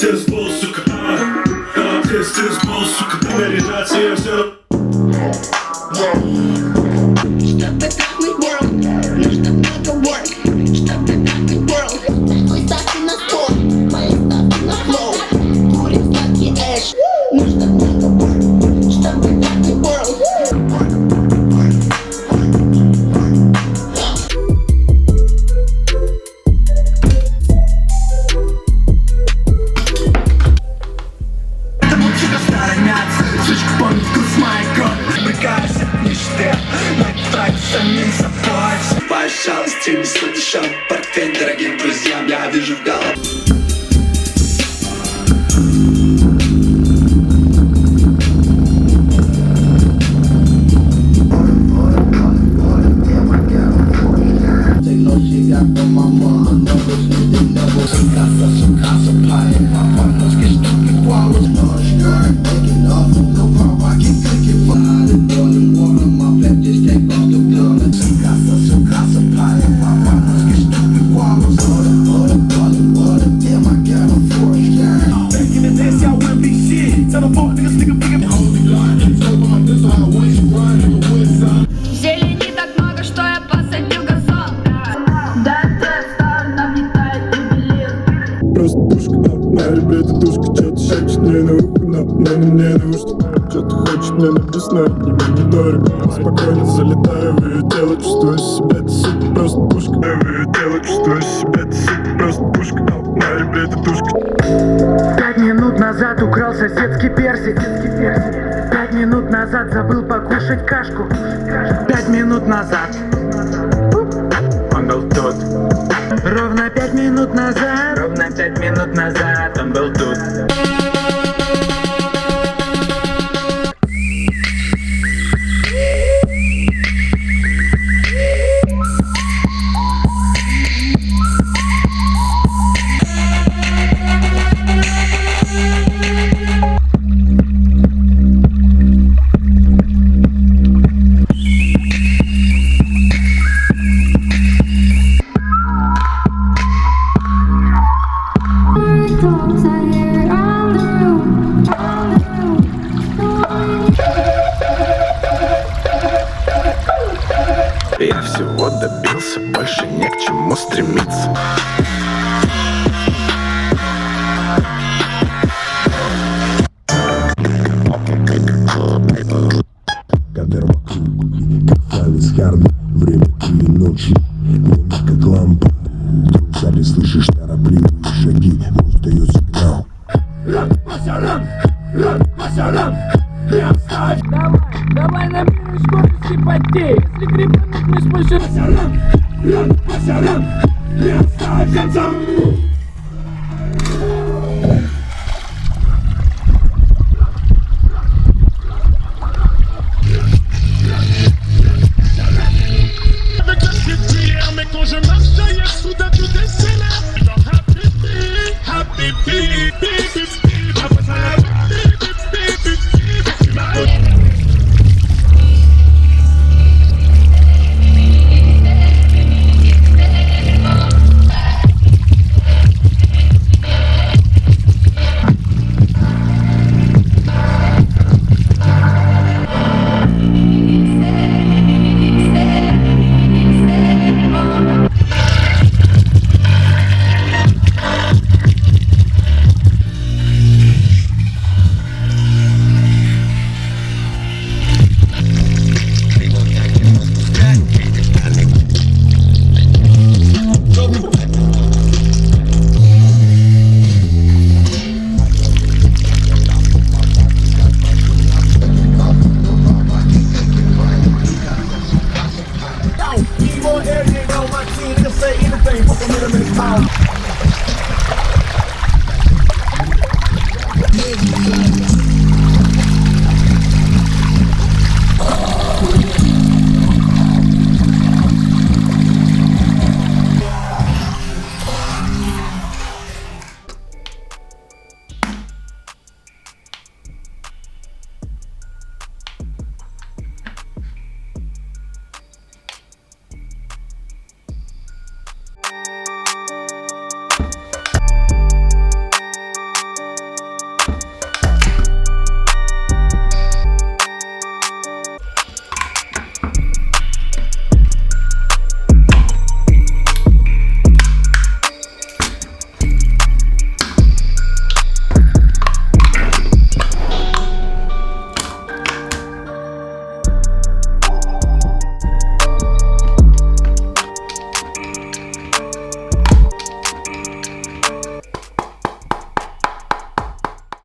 Тез был, сука, тез был, сука, наряжаться я все. Чтобы трахнуть world, нужно много work. Чтобы трахнуть world, твои ставки на стол, мои ставки на flow. Курим сладкий эш, нужно много work. Чтобы трахнуть world. Пожалуйста, не слышал портфель дорогим друзьям, я вижу в голове. Зелени так много, что я посадил газон. Да, тест, нам летает юбилей. Просто пушка, моя ребята тушка. Чё-то шепчет мне на ухо, но мне нужно. Что-то хочет мне написать, мне недорого. Спокойно залетаю в ее тело, чувствую себя, ты сука, просто пушка. В ее тело, чувствую себя, ты сука, просто пушка. Моя ребята тушка. 5 минут назад украл соседский персик. 5 минут назад забыл покушать кашку. 5 минут назад он был тут. Ровно 5 минут назад. Ровно 5 минут назад он был тут. Я всего добился, больше не к чему стремиться.